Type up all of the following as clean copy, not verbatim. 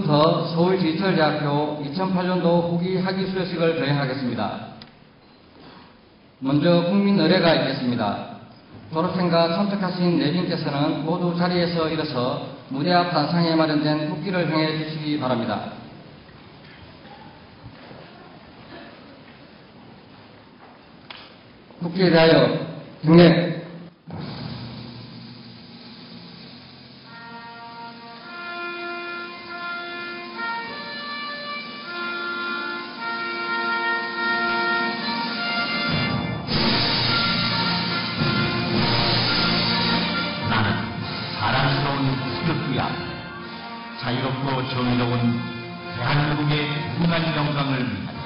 지금부터 서울디지털대학교 2008년도 후기 학위 수여식을 거행하겠습니다. 먼저 국민 의례가 있겠습니다. 졸업생과 참석하신 내빈께서는 모두 자리에서 일어서 무대 앞 단상에 마련된 국기를 향해 주시기 바랍니다. 국기에 대하여 경례. 자유롭고 정의로운 대한민국의 무한 영광을 위하여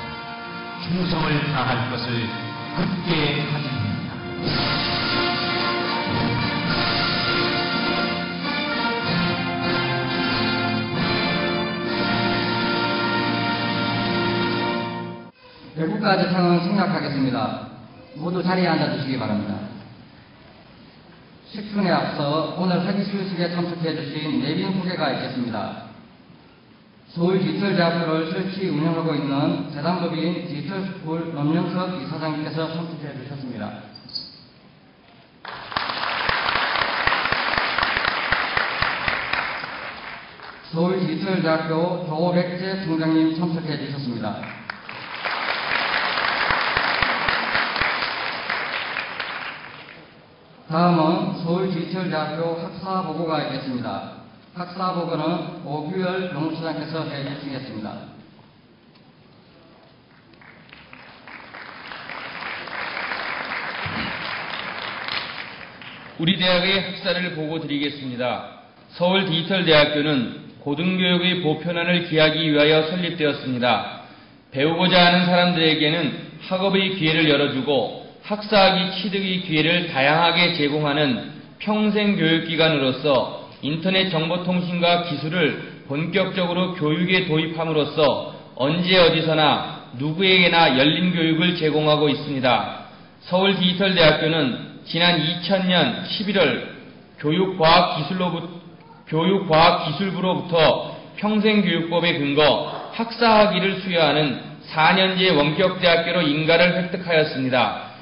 충성을 다할 것을 굳게 하겠습니다. 대국가 재창은 생략하겠습니다. 모두 자리에 앉아주시기 바랍니다. 식순에 앞서 오늘 학위 수여식에 참석해 주신 내빈 소개가 있겠습니다. 서울디지털대학교를 설치 운영하고 있는 재단법인 디지털스쿨 엄영석 이사장님께서 참석해 주셨습니다. 서울디지털대학교 조백재 총장님 참석해 주셨습니다. 다음은 서울디지털대학교 학사보고가 있겠습니다. 학사보고는 오규열 병무처장께서 해주시겠습니다. 우리 대학의 학사를 보고드리겠습니다. 서울디지털대학교는 고등교육의 보편화를 기하기 위하여 설립되었습니다. 배우고자 하는 사람들에게는 학업의 기회를 열어주고 학사학위 취득의 기회를 다양하게 제공하는 평생교육기관으로서 인터넷 정보통신과 기술을 본격적으로 교육에 도입함으로써 언제 어디서나 누구에게나 열린 교육을 제공하고 있습니다. 서울디지털대학교는 지난 2000년 11월 교육과학기술부로부터 평생교육법에 근거 학사학위를 수여하는 4년제 원격대학교로 인가를 획득하였습니다.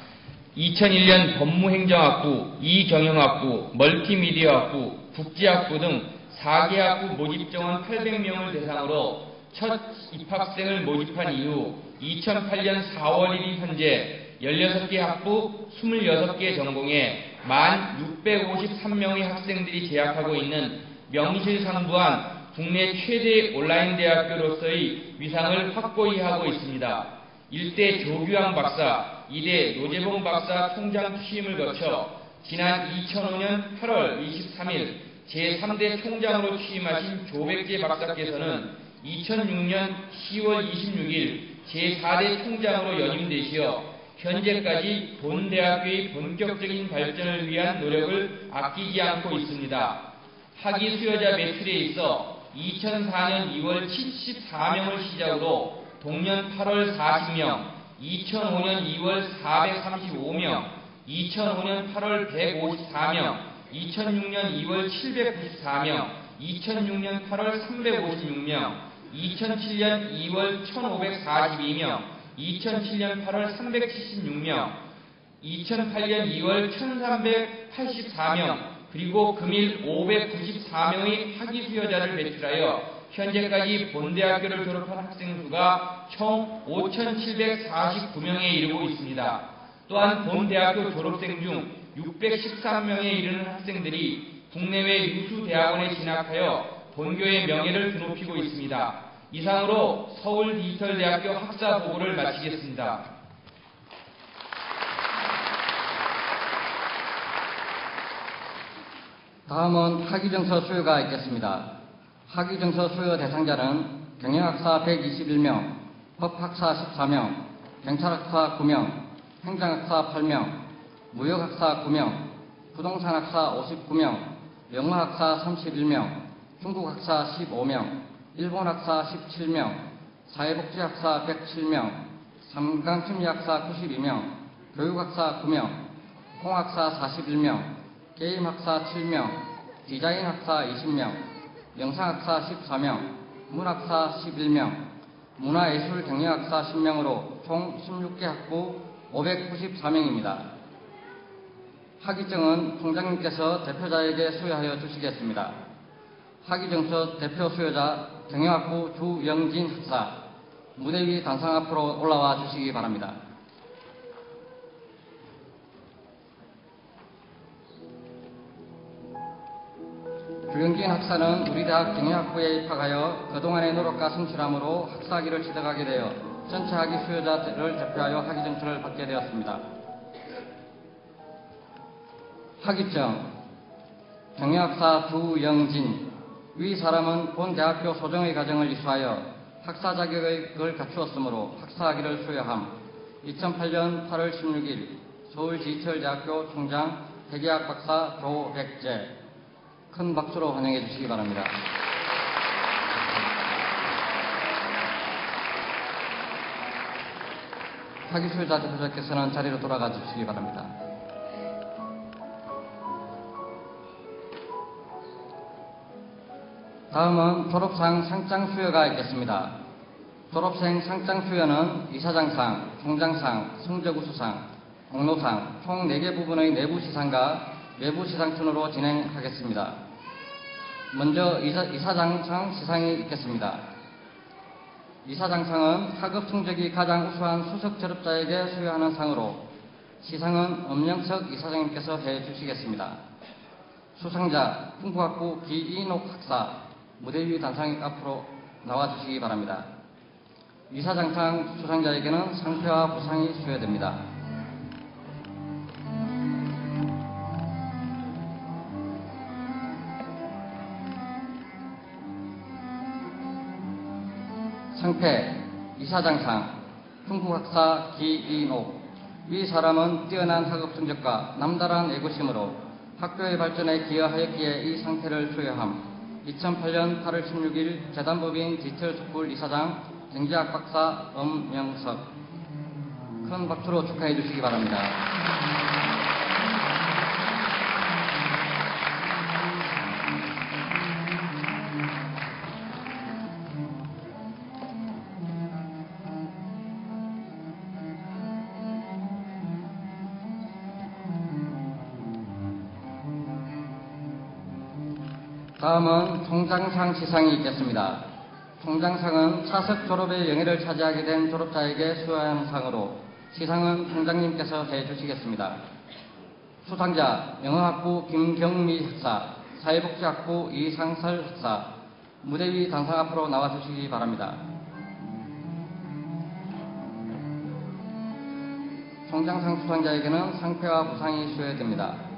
2001년 법무행정학부, 이경영학부, 멀티미디어학부, 국제학부 등 4개 학부 모집 정원 800명을 대상으로 첫 입학생을 모집한 이후 2008년 4월 1일 현재 16개 학부 26개 전공에 1653명의 학생들이 재학하고 있는 명실상부한 국내 최대 온라인 대학교로서의 위상을 확고히 하고 있습니다. 일대 조규환 박사, 이대 노재봉 박사 총장 취임을 거쳐 지난 2005년 8월 23일 제3대 총장으로 취임하신 조백재 박사께서는 2006년 10월 26일 제4대 총장으로 연임되시어 현재까지 본 대학교의 본격적인 발전을 위한 노력을 아끼지 않고 있습니다. 학위 수여자 매출에 있어 2004년 2월 74명을 시작으로 동년 8월 40명, 2005년 2월 435명, 2005년 8월 154명, 2006년 2월 794명, 2006년 8월 356명, 2007년 2월 1542명, 2007년 8월 376명, 2008년 2월 1384명, 그리고 금일 594명의 학위 수여자를 배출하여 현재까지 본대학교를 졸업한 학생 수가 총 5,749명에 이르고 있습니다. 또한 본대학교 졸업생 중 613명에 이르는 학생들이 국내외 유수 대학원에 진학하여 본교의 명예를 드높이고 있습니다. 이상으로 서울디지털대학교 학사 보고를 마치겠습니다. 다음은 학위증서 수여가 있겠습니다. 학위증서 수여 대상자는 경영학사 121명, 법학사 14명, 경찰학사 9명, 행정학사 8명, 무역학사 9명, 부동산학사 59명, 영어학사 31명, 중국학사 15명, 일본학사 17명, 사회복지학사 107명, 삼강심리학사 92명, 교육학사 9명, 공학사 41명, 게임학사 7명, 디자인학사 20명, 영상학사 14명, 문학사 11명, 문화예술 경영학사 10명으로 총 16개 학부 594명입니다. 학위증은 총장님께서 대표자에게 수여하여 주시겠습니다. 학위증서 대표 수여자 경영학부 주영진 학사, 무대 위 단상 앞으로 올라와 주시기 바랍니다. 주영진 학사는 우리 대학 경영학부에 입학하여 그동안의 노력과 성실함으로 학사학위를 취득하게 되어 전체 학위 수여자를 대표하여 학위증서를 받게 되었습니다. 학위증 경영학사 주영진, 위 사람은 본 대학교 소정의 과정을 이수하여 학사 자격을 갖추었으므로 학사학위를 수여함. 2008년 8월 16일 서울지철대학교 총장 대기학 박사 조백재. 큰 박수로 환영해 주시기 바랍니다. 학위 수여자 대표자께서는 자리로 돌아가 주시기 바랍니다. 다음은 졸업상 상장 수여가 있겠습니다. 졸업생 상장 수여는 이사장상, 총장상, 성적우수상, 공로상 총 4개 부분의 내부 시상과 외부 시상 순으로 진행하겠습니다. 먼저 이사장상 시상이 있겠습니다. 이사장상은 학업 성적이 가장 우수한 수석 졸업자에게 수여하는 상으로 시상은 엄영석 이사장님께서 해주시겠습니다. 수상자 풍부학부 기인옥 학사, 무대 위 단상 앞으로 나와주시기 바랍니다. 이사장상 수상자에게는 상패와 부상이 수여됩니다. 상패 이사장상 풍부학사 기인옥, 위 사람은 뛰어난 학업 성적과 남다른 애국심으로 학교의 발전에 기여하였기에 이 상패를 수여함. 2008년 8월 16일 재단법인 디지털스쿨 이사장 경제학 박사 엄영석. 큰 박수로 축하해 주시기 바랍니다. 다음은 총장상 시상이 있겠습니다. 총장상은 차석 졸업의 영예를 차지하게 된 졸업자에게 수여하는 상으로 시상은 총장님께서 해주시겠습니다. 수상자 영어학부 김경미 학사, 사회복지학부 이상설 학사, 무대 위 단상 앞으로 나와주시기 바랍니다. 총장상 수상자에게는 상패와 부상이 수여됩니다.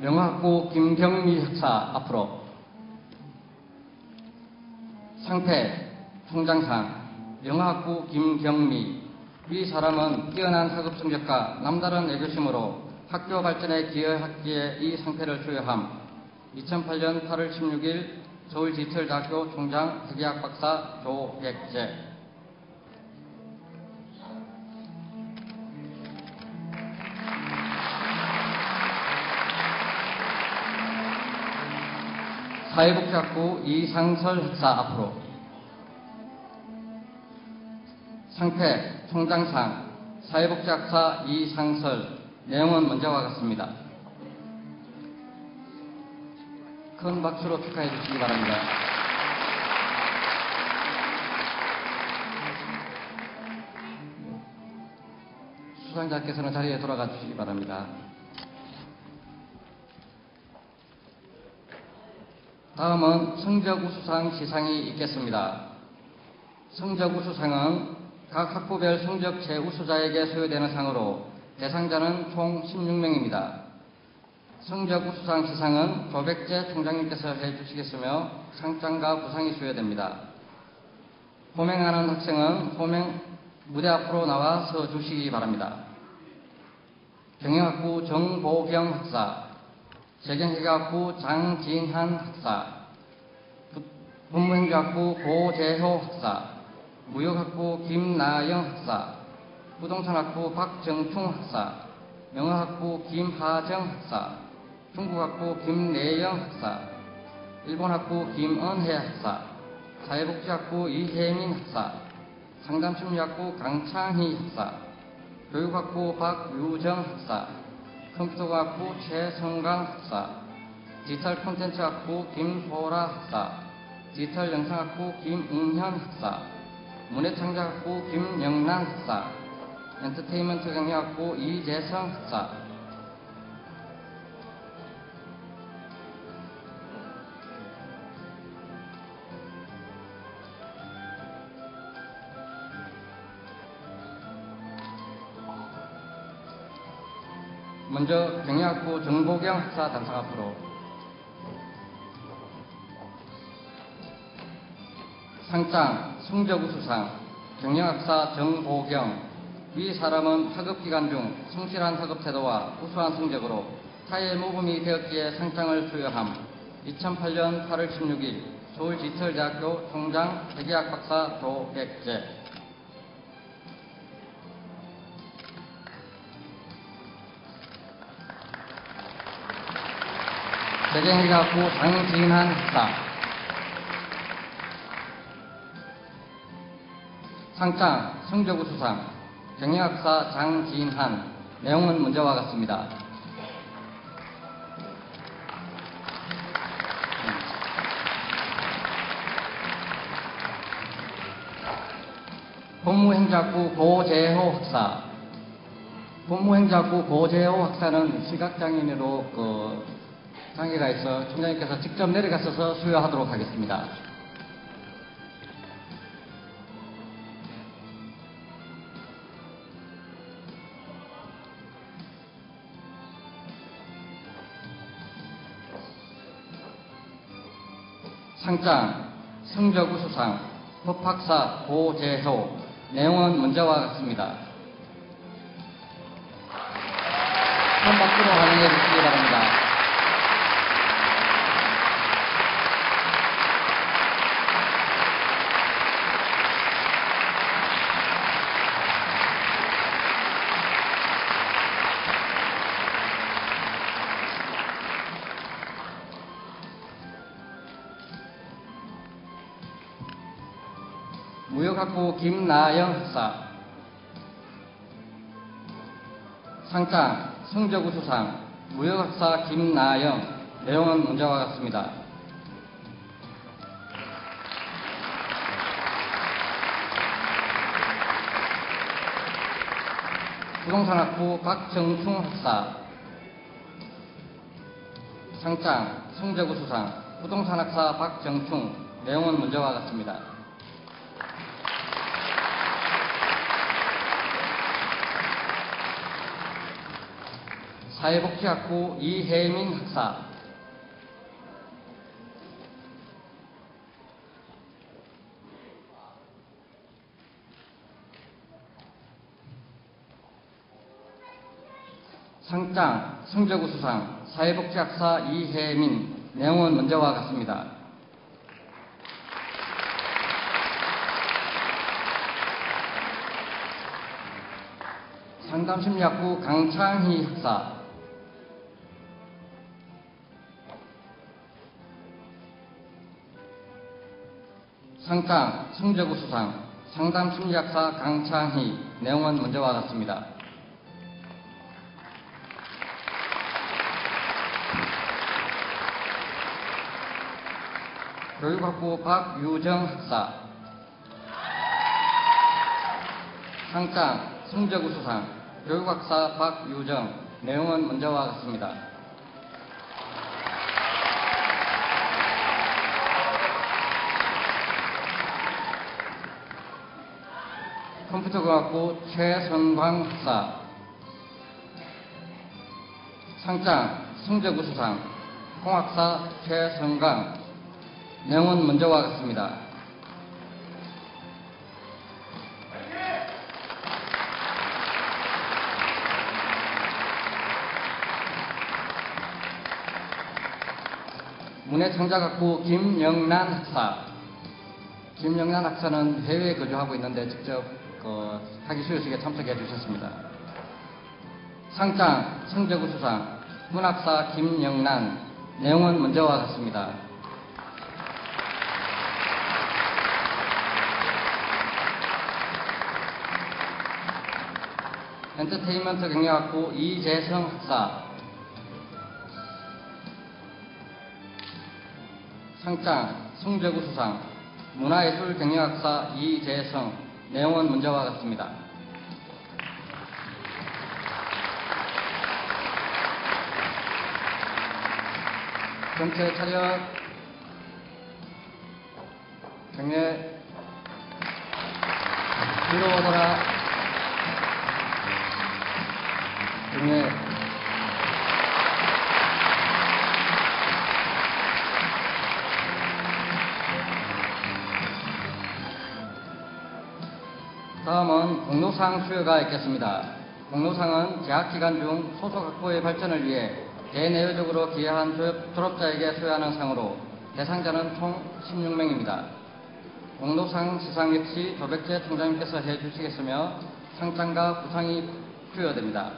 영어학부 김경미 학사 앞으로. 상패 총장상 영어학부 김경미, 위 사람은 뛰어난 학업 성적과 남다른 애교심으로 학교 발전에 기여했기에 이 상패를 수여함. 2008년 8월 16일 서울지철대학교 총장 대기학 박사 조백재. 사회복지학부 이상설 학사 앞으로. 상패 총장상 사회복지학사 이상설, 내용은 먼저와 같습니다. 큰 박수로 축하해 주시기 바랍니다. 수상자께서는 자리에 돌아가 주시기 바랍니다. 다음은 성적우수상 시상이 있겠습니다. 성적우수상은 각 학부별 성적 제우수자에게 수여되는 상으로 대상자는 총 16명입니다. 성적우수상 시상은 조백재 총장님께서 해주시겠으며 상장과 부상이 수여됩니다. 호명하는 학생은 무대 앞으로 나와 서 주시기 바랍니다. 경영학부 정보경 학사, 재경회계학부 장진한 학사, 법무행정학부 고재호 학사, 무역학부 김나영 학사, 부동산학부 박정충 학사, 영어학부 김하정 학사, 중국학부 김내영 학사, 일본학부 김은혜 학사, 사회복지학부 이혜민 학사, 상담심리학부 강창희 학사, 교육학부 박유정 학사, 컴퓨터과학부 최성강 학사, 디지털 콘텐츠학부 김소라 학사, 디지털 영상학부 김웅현 학사, 문해창작학부 김영란 학사, 엔터테인먼트 경영학부 이재성 학사, 먼저 경영학부 정보경 학사 담당 앞으로. 상장 성적우수상 경영학사 정보경. 위 사람은 학업기간 중 성실한 학업태도와 우수한 성적으로 사회에 모범이 되었기에 상장을 수여함. 2008년 8월 16일 서울디지털대학교 총장 회계학 박사 조백재. 재경회계학부 장진한 학사. 상장 성적우수상 경영학사 장진한. 내용은 문제와 같습니다. 법무행정학부 고재호 학사. 법무행정학부 고재호 학사는 시각장애인으로 장애가 있어 총장님께서 직접 내려가셔서 수여하도록 하겠습니다. 상장 성적우수상 법학사 고재호. 내용은 문제와 같습니다. 한 박수로 환영해 주시기 바랍니다. 무역학부 김나영 학사. 상장 성적우수상 무역학사 김나영. 내용은 문제와 같습니다. 부동산학부 박정충 학사. 상장 성적우수상 부동산학사 박정충. 내용은 문제와 같습니다. 사회복지학부 이혜민 학사. 상장 성적우수상 사회복지학사 이혜민. 내용은 문제와 같습니다. 상담심리학부 강창희 학사. 상장 성적우수상 상담심리학사 강창희. 내용은 문제와 같습니다. 교육학부 박유정 학사. 상장 성적우수상 교육학사 박유정. 내용은 문제와 같습니다. 컴퓨터과학부 최선광 학사. 상장 성적우수상 공학사 최선광. 내용은 문제와 같습니다. 문해창작학부 김영란 학사. 김영란 학사는 해외에 거주하고 있는데 직접 학위 수여식에 참석해 주셨습니다. 상장 성재구 수상, 문학사 김영란. 내용은 문제와 같습니다. 엔터테인먼트 경영학부 이재성 학사, 상장 성재구 수상, 문화예술 경영학사 이재성. 내용은 문제와 같습니다. 전체 차렷. 경례. 뒤로 오더라. 경례. 다음은 공로상 수여가 있겠습니다. 공로상은 재학기간 중 소속학부의 발전을 위해 대내외적으로 기여한 졸업자에게 수여하는 상으로 대상자는 총 16명입니다. 공로상 시상 역시 조백재 총장님께서 해주시겠으며 상장과 부상이 수여됩니다.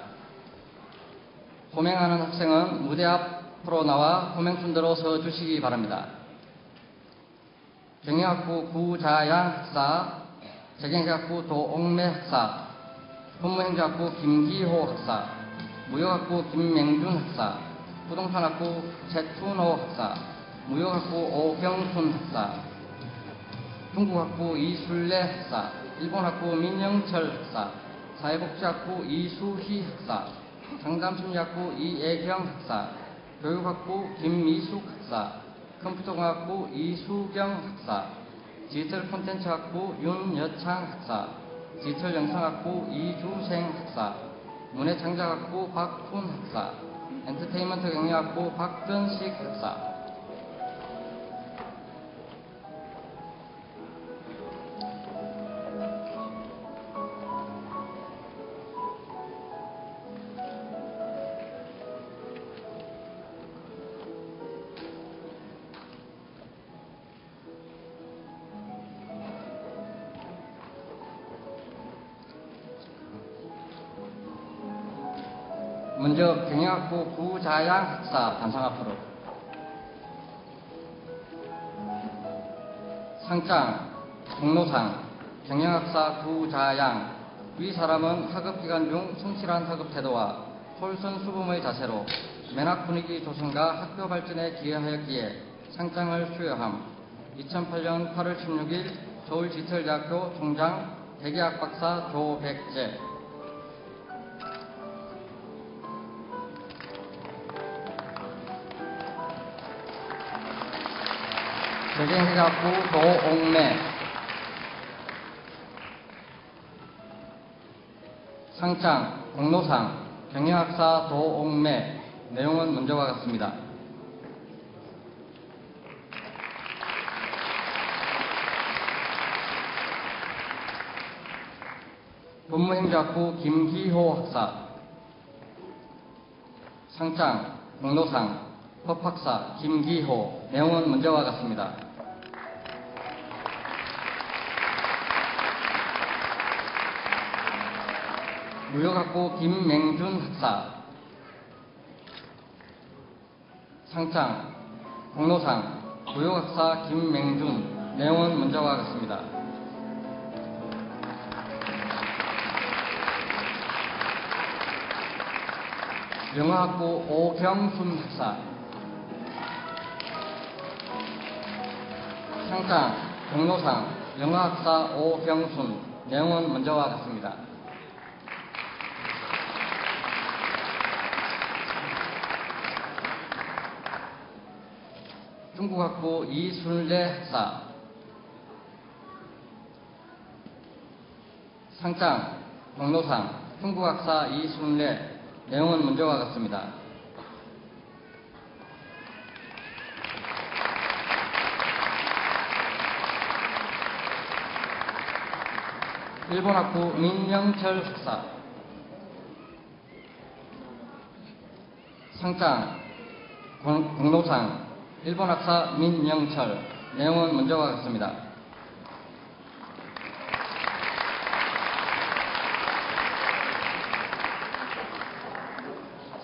호명하는 학생은 무대 앞으로 나와 호명순대로 서주시기 바랍니다. 경영학부 구자양 학사, 재경제학부 도옥매 학사, 법무행정학부 김기호 학사, 무역학부 김맹준 학사, 부동산학부 최춘호 학사, 무역학부 오경순 학사, 중국학부 이술래 학사, 일본학부 민영철 학사, 사회복지학부 이수희 학사, 상담심리학부 이애경 학사, 교육학부 김미숙 학사, 컴퓨터공학부 이수경 학사, 디지털콘텐츠학부 윤여창 학사, 디지털영상학부 이주생 학사, 문해창작학부 박훈 학사, 엔터테인먼트 경영학부 박근식 학사. 먼저 경영학부 구자양 학사 단상 앞으로. 상장 공로상 경영학사 구자양. 위 사람은 학업기간 중 성실한 학업 태도와 솔선수범의 자세로 면학 분위기 조성과 학교 발전에 기여하였기에 상장을 수여함. 2008년 8월 16일 서울지철대학교 총장 대기학 박사 조백재. 재경제학부 도옥매. 상장 공로상 경영학사 도옥매. 내용은 문제와 같습니다. 법무행정학부 김기호 학사. 상장 공로상 법학사 김기호. 내용은 문제와 같습니다. 무역학부 김맹준 학사. 상장 공로상 무역학사 김맹준. 내용은 문제와 같습니다. 영어학부 오경순 학사. 상장 공로상 영어학사 오경순. 내용은 문제와 같습니다. 중국학부 이순례 학사. 상장 공로상 중국학사 이순례. 내용은 문제와 같습니다. 일본학부 민영철 학사. 상장 공로상 일본학사 민영철. 내용은 문제와 같습니다.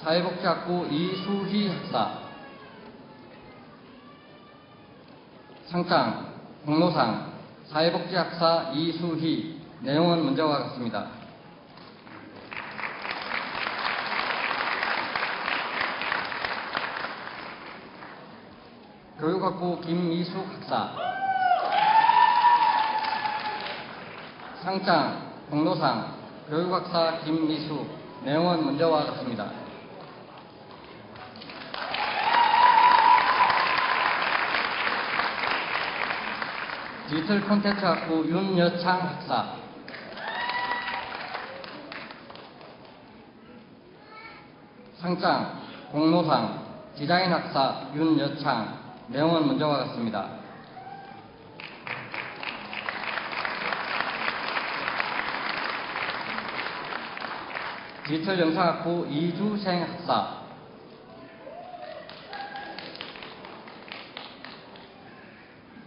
사회복지학부 이수희 학사. 상장, 공로상, 사회복지학사 이수희. 내용은 문제와 같습니다. 교육학부 김미숙 학사. 상장, 공로상, 교육학사 김미숙. 내용은 문제와 같습니다. 디지털 콘텐츠학부 윤여창 학사. 상장, 공로상, 디자인 학사 윤여창. 내용은 문제와 같습니다. 디지털 영상학부 이주생 학사.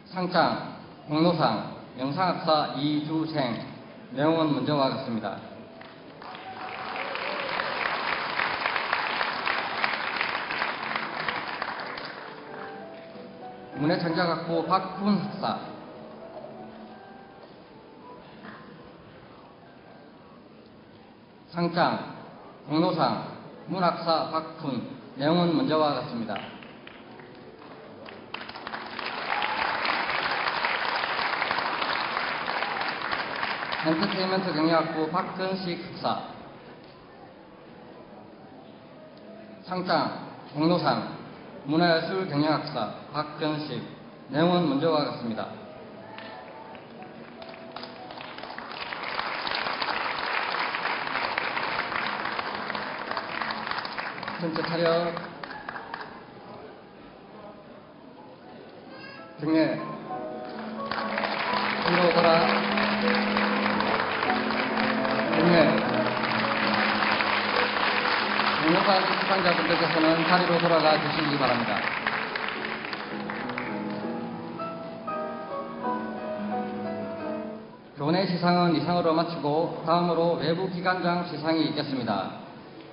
상장, 공로상, 영상학사 이주생. 내용은 문제와 같습니다. 문해창작학부 박훈 학사. 상장, 공로상, 문학사 박훈. 내용은 문제와 같습니다. 엔터테인먼트 경영학부 박근식 학사. 상장, 공로상, 문화예술 경영학사 박근식. 내용은 문제와 같습니다. 전체 차렷. 경례. 뒤로 오거라. 경례. 공로상 수상자분들께서는 자리로 돌아가 주시기 바랍니다. 교내 시상은 이상으로 마치고 다음으로 외부 기관장 시상이 있겠습니다.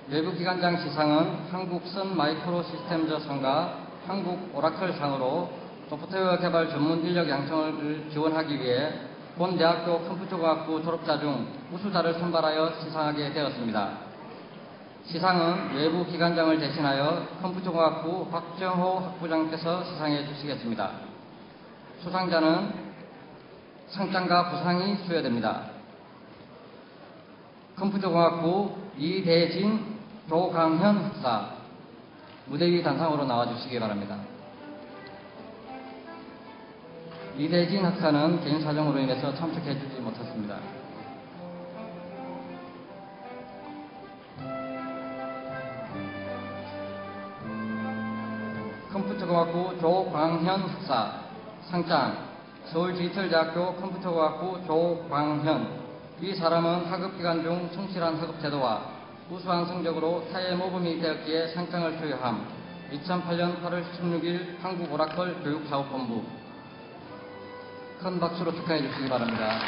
외부 기관장 시상은 한국 선 마이크로 시스템저 상과 한국 오라클 상으로 소프트웨어 개발 전문 인력 양성을 지원하기 위해 본 대학교 컴퓨터공학부 졸업자 중 우수자를 선발하여 시상하게 되었습니다. 시상은 외부 기관장을 대신하여 컴퓨터공학부 박정호 학부장께서 시상해 주시겠습니다. 수상자는 상장과 부상이 수여됩니다. 컴퓨터공학부 이대진, 조강현 학사. 무대 위 단상으로 나와주시기 바랍니다. 이대진 학사는 개인 사정으로 인해서 참석해 주지 못했습니다. 컴퓨터공학부 조광현 학사. 상장, 서울디지털대학교 컴퓨터공학부 조광현. 이 사람은 학업기간 중 성실한 학업태도와 우수한 성적으로 사회 모범이 되었기에 상장을 수여함. 2008년 8월 16일 한국 오라클 교육사업본부. 큰 박수로 축하해 주시기 바랍니다.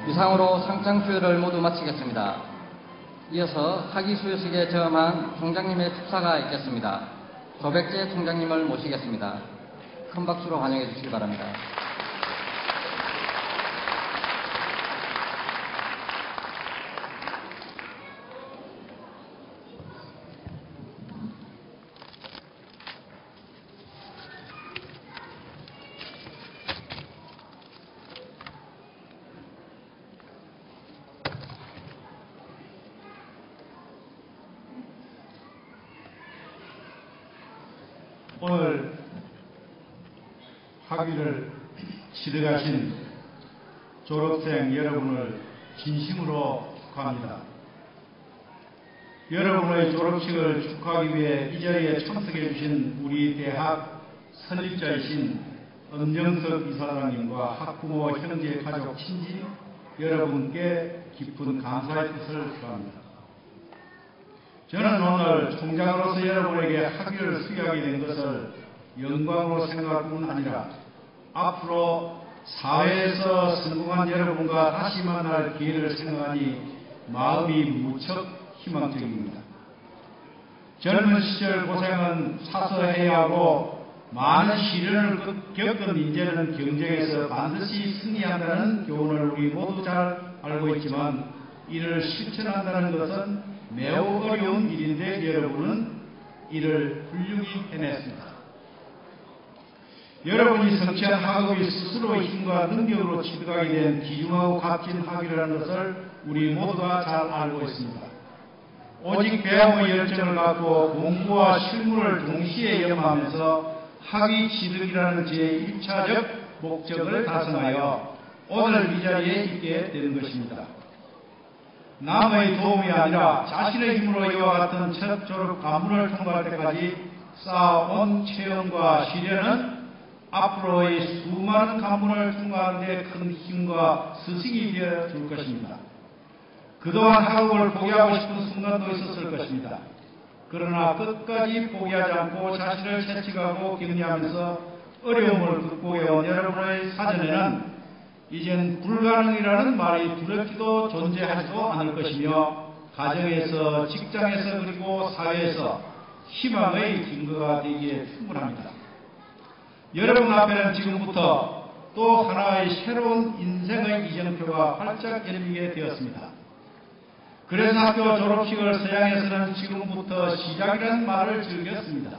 이상으로 상장 수여를 모두 마치겠습니다. 이어서 학위 수여식에 저음한 총장님의 축사가 있겠습니다. 조백재 총장님을 모시겠습니다. 큰 박수로 환영해 주시기 바랍니다. 오늘 학위를 치러가신 졸업생 여러분을 진심으로 축하합니다. 여러분의 졸업식을 축하하기 위해 이 자리에 참석해 주신 우리 대학 설립자이신 엄정석 이사장님과 학부모, 형제, 가족, 친지 여러분께 깊은 감사의 뜻을 표합니다. 저는 오늘 총장으로서 여러분에게 학위를 수여하게 된 것을 영광으로 생각할 뿐 아니라 앞으로 사회에서 성공한 여러분과 다시 만날 기회를 생각하니 마음이 무척 희망적입니다. 젊은 시절 고생은 사서해야 하고 많은 시련을 겪은 인재는 경쟁에서 반드시 승리한다는 교훈을 우리 모두 잘 알고 있지만 이를 실천한다는 것은 매우 어려운 일인데 여러분은 이를 훌륭히 해냈습니다. 여러분이 성취한 학업이 스스로 힘과 능력으로 취득하게 된 귀중하고 값진 학위라는 것을 우리 모두가 잘 알고 있습니다. 오직 배움의 열정을 갖고 공부와 실무를 동시에 염하면서 학위 취득이라는 제1차적 목적을 달성하여 오늘 이 자리에 있게 된 것입니다. 남의 도움이 아니라 자신의 힘으로 이와 같은 첫 졸업 관문을 통과할 때까지 쌓아온 체험과 시련은 앞으로의 수많은 관문을 통과하는 데 큰 힘과 스승이 되어 줄 것입니다. 그동안 학업을 포기하고 싶은 순간도 있었을 것입니다. 그러나 끝까지 포기하지 않고 자신을 채찍하고 격려하면서 어려움을 극복해온 여러분의 사전에는 이젠 불가능이라는 말이 두렵지도 존재하지도 않을 것이며 가정에서, 직장에서, 그리고 사회에서 희망의 증거가 되기에 충분합니다. 여러분 앞에는 지금부터 또 하나의 새로운 인생의 이정표가 활짝 열리게 되었습니다. 그래서 학교 졸업식을 서양에서는 지금부터 시작이라는 말을 즐겼습니다.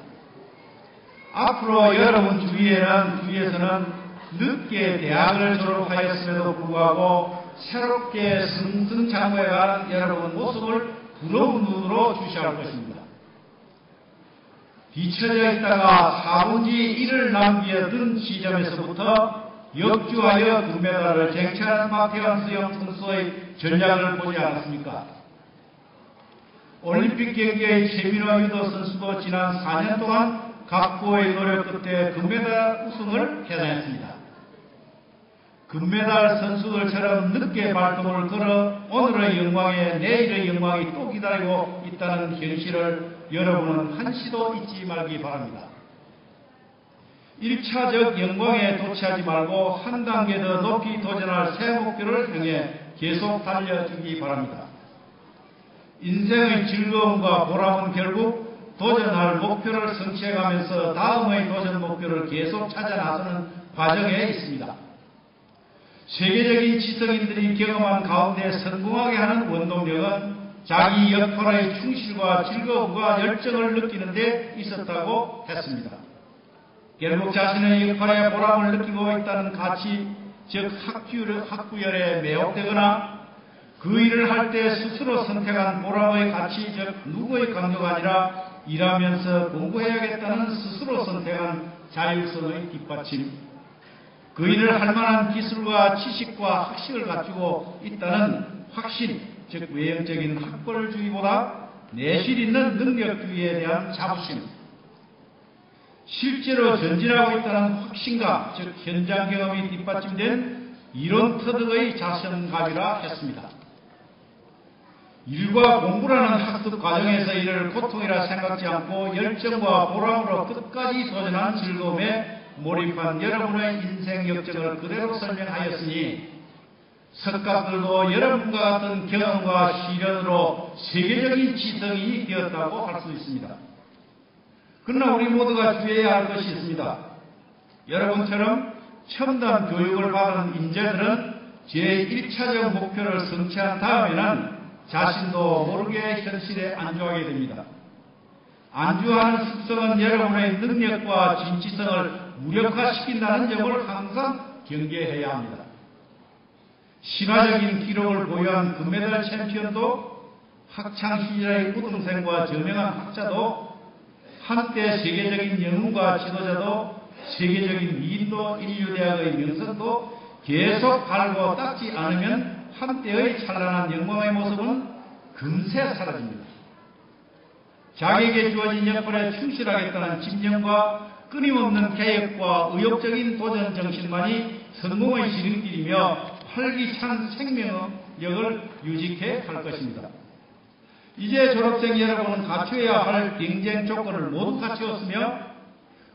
앞으로 여러분 주위에서는 늦게 대학을 졸업하였음에도 불구하고 새롭게 승승장구해가는 여러분 모습을 부러운 눈으로 주시할 것입니다. 뒤처져 있다가 4분의 1을 남기던 시점에서부터 역주하여 금메달을 쟁취하는 박태환 수영 선수의 전략을 보지 않았습니까? 올림픽 경기의 최민호 유도 선수도 지난 4년 동안 각고의 노력 끝에 금메달 우승을 해냈습니다. 금메달 선수들처럼 늦게 발동을 걸어 오늘의 영광에 내일의 영광이 또 기다리고 있다는 현실을 여러분은 한시도 잊지 말기 바랍니다. 1차적 영광에 도취하지 말고 한 단계 더 높이 도전할 새 목표를 향해 계속 달려주기 바랍니다. 인생의 즐거움과 보람은 결국 도전할 목표를 성취해가면서 다음의 도전 목표를 계속 찾아 나서는 과정에 있습니다. 세계적인 지성인들이 경험한 가운데 성공하게 하는 원동력은 자기 역할의 충실과 즐거움과 열정을 느끼는 데 있었다고 했습니다. 결국 자신의 역할에 보람을 느끼고 있다는 가치, 즉 학구열에 매혹되거나 그 일을 할 때 스스로 선택한 보람의 가치, 즉 누구의 강요가 아니라 일하면서 공부해야겠다는 스스로 선택한 자율성의 뒷받침, 그 일을 할 만한 기술과 지식과 학식을 갖추고 있다는 확신, 즉 외형적인 학벌주의보다 내실 있는 능력주의에 대한 자부심, 실제로 전진하고 있다는 확신감, 즉 현장 경험이 뒷받침된 이론 터득의 자신감이라 했습니다. 일과 공부라는 학습 과정에서 이를 고통이라 생각지 않고 열정과 보람으로 끝까지 도전한 즐거움에 몰입한 여러분의 인생 역정을 그대로 설명하였으니 석가들도 여러분과 같은 경험과 시련으로 세계적인 지성인이 되었다고 할 수 있습니다. 그러나 우리 모두가 주의해야 할 것이 있습니다. 여러분처럼 첨단 교육을 받은 인재들은 제1차적 목표를 성취한 다음에는 자신도 모르게 현실에 안주하게 됩니다. 안주하는 습성은 여러분의 능력과 진취성을 무력화시킨다는 점을 항상 경계해야 합니다. 신화적인 기록을 보유한 금메달 챔피언도 학창시절의 우등생과 저명한 학자도 한때 세계적인 영웅과 지도자도 세계적인 미인도 인류대학의 명성도 계속 갈고 닦지 않으면 한때의 찬란한 영광의 모습은 금세 사라집니다. 자기에게 주어진 역할에 충실하겠다는 집념과 끊임없는 개혁과 의욕적인 도전 정신만이 성공의 지름길이며 활기찬 생명력을 유지해 갈 것입니다. 이제 졸업생 여러분은 갖추어야 할 경쟁 조건을 모두 갖추었으며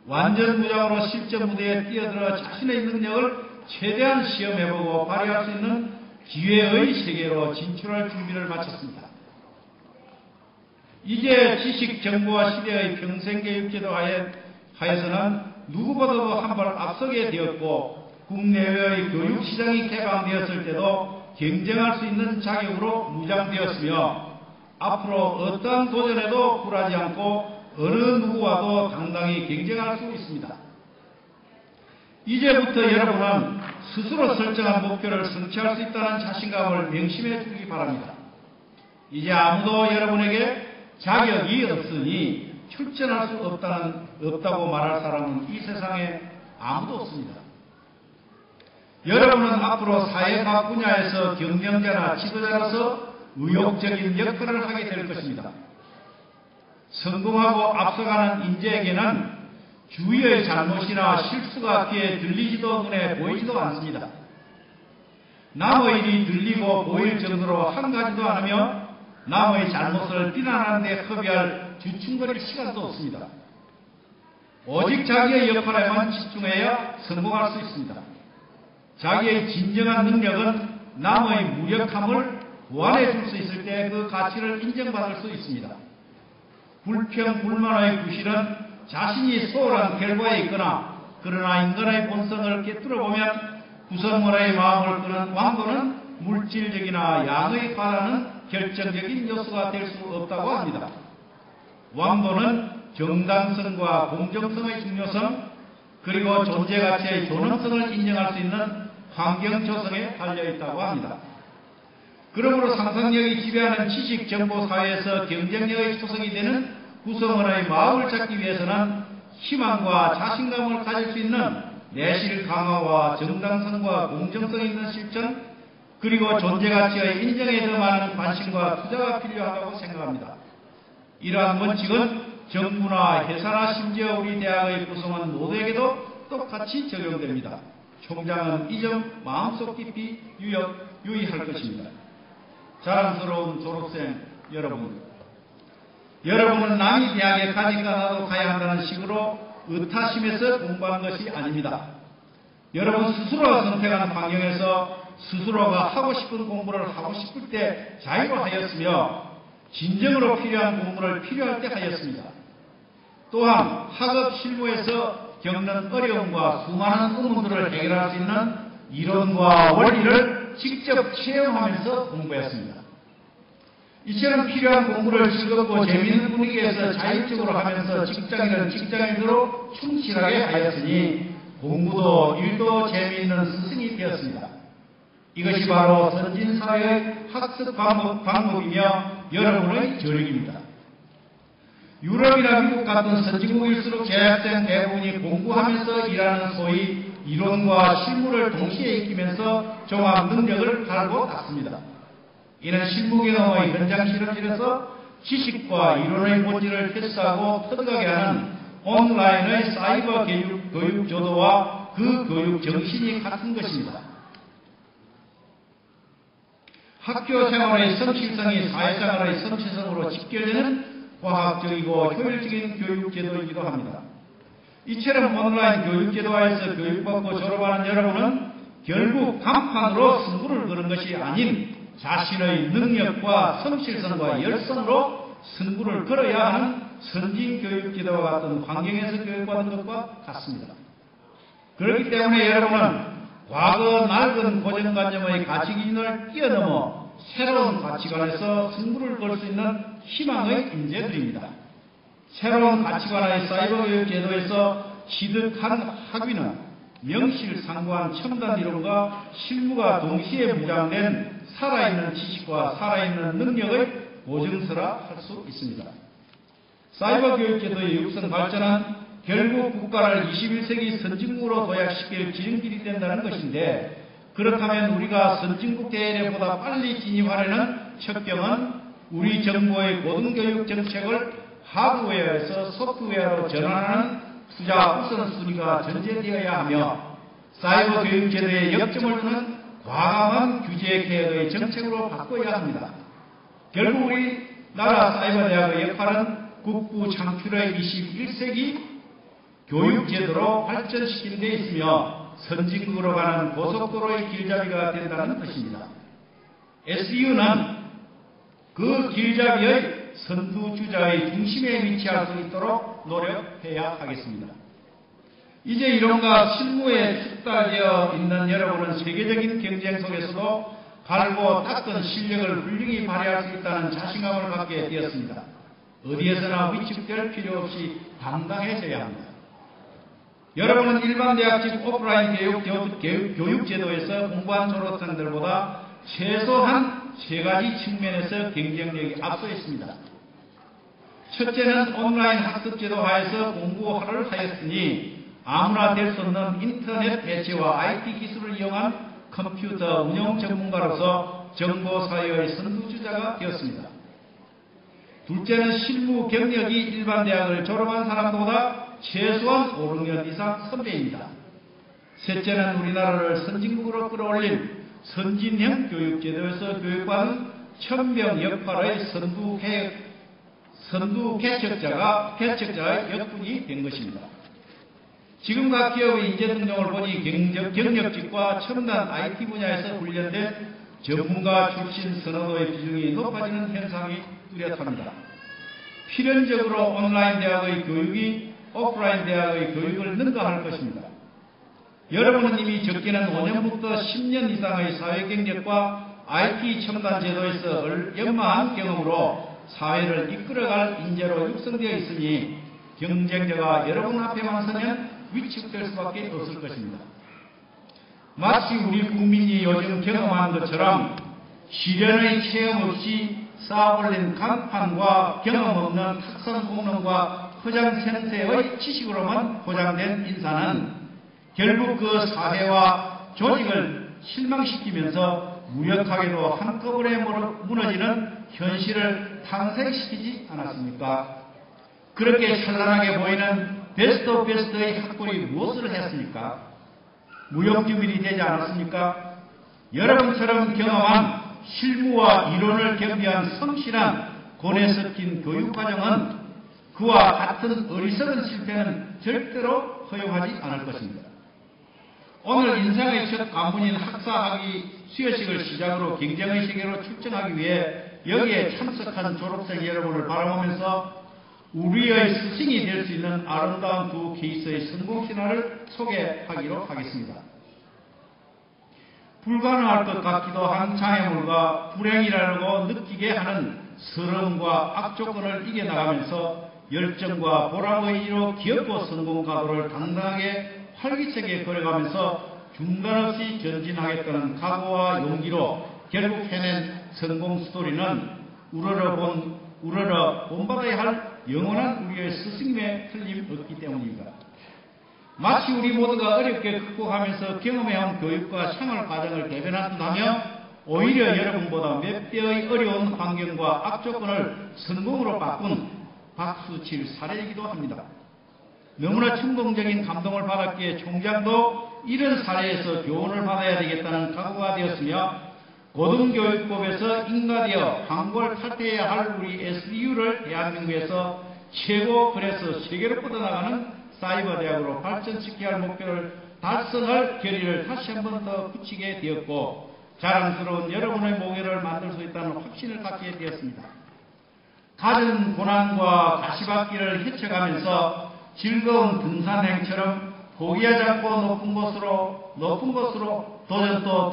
완전 무장으로 실전 무대에 뛰어들어 자신의 능력을 최대한 시험해보고 발휘할 수 있는 기회의 세계로 진출할 준비를 마쳤습니다. 이제 지식 정보화 시대의 평생교육제도 하에서는 누구보다도 한 발 앞서게 되었고 국내외의 교육시장이 개방되었을 때도 경쟁할 수 있는 자격으로 무장되었으며 앞으로 어떠한 도전에도 굴하지 않고 어느 누구와도 당당히 경쟁할 수 있습니다. 이제부터 여러분은 스스로 설정한 목표를 성취할 수 있다는 자신감을 명심해 주기 바랍니다. 이제 아무도 여러분에게 자격이 없으니 출전할 수 없다고 말할 사람은 이 세상에 아무도 없습니다. 여러분은 앞으로 사회 각 분야에서 경영자나 지도자로서 의욕적인 역할을 하게 될 것입니다. 성공하고 앞서가는 인재에게는 주위의 잘못이나 실수가 귀에 들리지도 눈에 보이지도 않습니다. 남의 일이 들리고 보일 정도로 한 가지도 않으며 남의 잘못을 비난하는 데 허비할 주춤거릴 시간도 없습니다. 오직 자기의 역할에만 집중해야 성공할 수 있습니다. 자기의 진정한 능력은 남의 무력함을 보완해 줄 수 있을 때 그 가치를 인정받을 수 있습니다. 불평, 불만의 구실은 자신이 소홀한 결과에 있거나 그러나 인간의 본성을 깨뜨려보면 구성원의 마음을 끄는 왕도는 물질적이나 양의 바라는 결정적인 요소가 될 수 없다고 합니다. 왕도는 정당성과 공정성의 중요성 그리고 존재가치의 존엄성을 인정할 수 있는 환경 조성에 달려있다고 합니다. 그러므로 상상력이 지배하는 지식 정보 사회에서 경쟁력의 초석이 되는 구성원의 마음을 찾기 위해서는 희망과 자신감을 가질 수 있는 내실 강화와 정당성과 공정성 있는 실천 그리고 존재가치의 인정에 더 많은 관심과 투자가 필요하다고 생각합니다. 이러한 원칙은 정부나 회사나 심지어 우리 대학의 구성원 모두에게도 똑같이 적용됩니다. 총장은 이 점 마음속 깊이 유의할 것입니다. 자랑스러운 졸업생 여러분, 여러분은 남이 대학에 가니까 나도 가야 한다는 식으로 의타심에서 공부한 것이 아닙니다. 여러분 스스로가 선택한 환경에서 스스로가 하고 싶은 공부를 하고 싶을 때 자유로하였으며 진정으로 필요한 공부를 필요할 때 하였습니다. 또한 학업 실무에서 겪는 어려움과 수많은 의문들을 해결할 수 있는 이론과 원리를 직접 체험하면서 공부했습니다. 이처럼 필요한 공부를 즐겁고 재미있는 분위기에서 자율적으로 하면서 직장인은 직장인으로 충실하게 하였으니 공부도 일도 재미있는 스승이 되었습니다. 이것이 바로 선진사회의 학습 방법이며 여러분의 저력입니다. 유럽이나 미국 같은 선진국일수록 재학생 대부분이 공부하면서 일하는 소위 이론과 실무를 동시에 익히면서 종합 능력을 달고 닦습니다. 이는 실무 경험의 현장 실험실에서 지식과 이론의 본질을 패스하고 터득하게 하는 온라인의 사이버 교육 조도와 그 교육 정신이 같은 것입니다. 학교 생활의 성실성이 사회생활의 성실성으로 직결되는 과학적이고 효율적인 교육제도이기도 합니다. 이처럼 온라인 교육제도화에서 교육받고 졸업하는 여러분은 결국 간판으로 승부를 거는 것이 아닌 자신의 능력과 성실성과 열성으로 승부를 걸어야 하는 선진교육제도와 같은 환경에서 교육받은 것과 같습니다. 그렇기 때문에 여러분은 과거 낡은 고정관념의 가치기준을 뛰어넘어 새로운 가치관에서 승부를 걸 수 있는 희망의 인재들입니다. 새로운 가치관의 사이버 교육 제도에서 취득한 학위는 명실상부한 첨단 이론과 실무가 동시에 무장된 살아있는 지식과 살아있는 능력의 보증서라 할 수 있습니다. 사이버 교육 제도의 육성 발전은 결국 국가를 21세기 선진국으로 도약시킬 지름길이 된다는 것인데, 그렇다면 우리가 선진국 대회보다 빨리 진입하려는 척경은 우리 정부의 고등교육 정책을 하드웨어에서 소프트웨어로 전환하는 투자 우선순위가 전제되어야 하며, 사이버 교육 제도의 역점을 두는 과감한 규제 개혁의 정책으로 바꿔야 합니다. 결국 우리 나라 사이버대학의 역할은 국부 창출의 21세기 교육제도로 발전시키는 데 있으며 선진국으로 가는 고속도로의 길잡이가 된다는 뜻입니다. SU는 그 길잡이의 선두주자의 중심에 위치할 수 있도록 노력해야 하겠습니다. 이제 이론과 실무에 숙달되어 있는 여러분은 세계적인 경쟁 속에서도 갈고 닦은 실력을 훌륭히 발휘할 수 있다는 자신감을 갖게 되었습니다. 어디에서나 위축될 필요 없이 당당해져야 합니다. 여러분은 일반 대학직 오프라인 교육제도에서 공부한 졸업생들보다 최소한 3가지 측면에서 경쟁력이 앞서 있습니다. 첫째는 온라인 학습제도 하에서 공부를 하였으니 아무나 될 수 없는 인터넷 대체와 IT 기술을 이용한 컴퓨터 운영 전문가로서 정보사회의 선두주자가 되었습니다. 둘째는 실무 경력이 일반 대학을 졸업한 사람보다 최소한 5~6년 이상 선배입니다. 셋째는 우리나라를 선진국으로 끌어올린 선진형 교육제도에서 교육받은 천명 역할의 선두 개척자의 역군이 된 것입니다. 지금 각 기업의 인재 등록을 보니 경력직과 첨단 IT 분야에서 훈련된 전문가 출신 선호도의 비중이 높아지는 현상이 뚜렷합니다. 필연적으로 온라인 대학의 교육이 오프라인 대학의 교육을 능가할 것입니다. 여러분은 이미 적게는 5년부터 10년 이상의 사회 경력과 IT 첨단 제도에서 연마한 경험으로 사회를 이끌어갈 인재로 육성되어 있으니 경쟁자가 여러분 앞에만 서면 위축될 수밖에 없을 것입니다. 마치 우리 국민이 요즘 경험한 것처럼 시련의 체험 없이 쌓아올린 간판과 경험 없는 학선 공론과 포장 생태의 지식으로만 포장된 인사는 결국 그 사회와 조직을 실망시키면서 무력하게도 한꺼번에 무너지는 현실을 탄생시키지 않았습니까? 그렇게 찬란하게 보이는 베스트 오브 베스트의 학벌이 무엇을 했습니까? 무용지물이 되지 않았습니까? 여러분처럼 경험한 실무와 이론을 겸비한 성실한 고뇌 섞인 교육과정은 그와 같은 어리석은 실패는 절대로 허용하지 않을 것입니다. 오늘 인생의 첫 관문인 학사학위 수여식을 시작으로 경쟁의 세계로 출전하기 위해 여기에 참석한 졸업생 여러분을 바라보면서 우리의 스승이 될 수 있는 아름다운 두 케이스의 성공 신화를 소개하기로 하겠습니다. 불가능할 것 같기도 한 장애물과 불행이라고 느끼게 하는 서러움과 악조건을 이겨나가면서 열정과 보람의 이로 기업고 성공 가도를 당당하게 활기차게 걸어가면서 중단 없이 전진하겠다는 각오와 용기로 결국 해낸 성공 스토리는 우러러 본받아야 할 영원한 우리의 스승님의 틀림없기 때문입니다. 마치 우리 모두가 어렵게 극복하면서 경험해온 교육과 생활 과정을 대변한다며 오히려 여러분보다 몇 배의 어려운 환경과 악조건을 성공으로 바꾼 박수칠 사례이기도 합니다. 너무나 충동적인 감동을 받았기에 총장도 이런 사례에서 교훈을 받아야 되겠다는 각오가 되었으며 고등교육법에서 인가되어 황골 탈퇴해야 할 우리 SU를 대한민국에서 최고 그래서 세계로 뻗어나가는 사이버 대학으로 발전시켜야 할 목표를 달성할 결의를 다시 한 번 더 굳히게 되었고 자랑스러운 여러분의 모교를 만들 수 있다는 확신을 갖게 되었습니다. 가진 고난과 가시밭길을 헤쳐가면서 즐거운 등산행처럼 포기하지 않고 높은 곳으로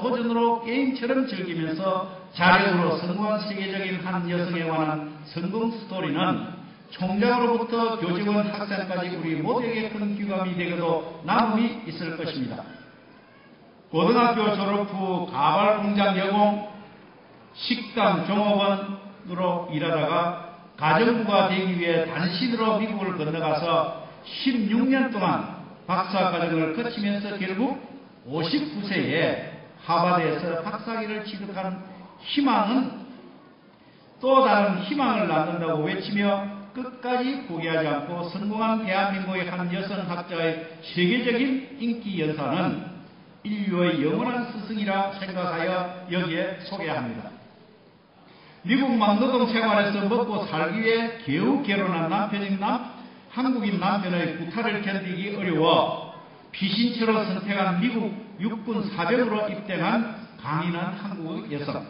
도전으로 게임처럼 즐기면서 자력으로 성공한 세계적인 한 여성에 관한 성공 스토리는 총장으로부터 교직원 학생까지 우리 모두에게 큰 귀감이 되고도 남음이 있을 것입니다. 고등학교 졸업 후 가발 공장 여공, 식당 종업원으로 일하다가 가정부가 되기 위해 단신으로 미국을 건너가서 16년 동안 박사과정을 거치면서 결국 59세에 하버드에서 박사학위를 취득한 희망은 또 다른 희망을 낳는다고 외치며 끝까지 포기하지 않고 성공한 대한민국의 한 여성 학자의 세계적인 인기 연사는 인류의 영원한 스승이라 생각하여 여기에 소개합니다. 미국 막노동 생활에서 먹고 살기 위해 겨우 결혼한 남편인 한국인 남편의 구타를 견디기 어려워 피신처로 선택한 미국 육군 사병으로 입대한 강인한 한국 여성.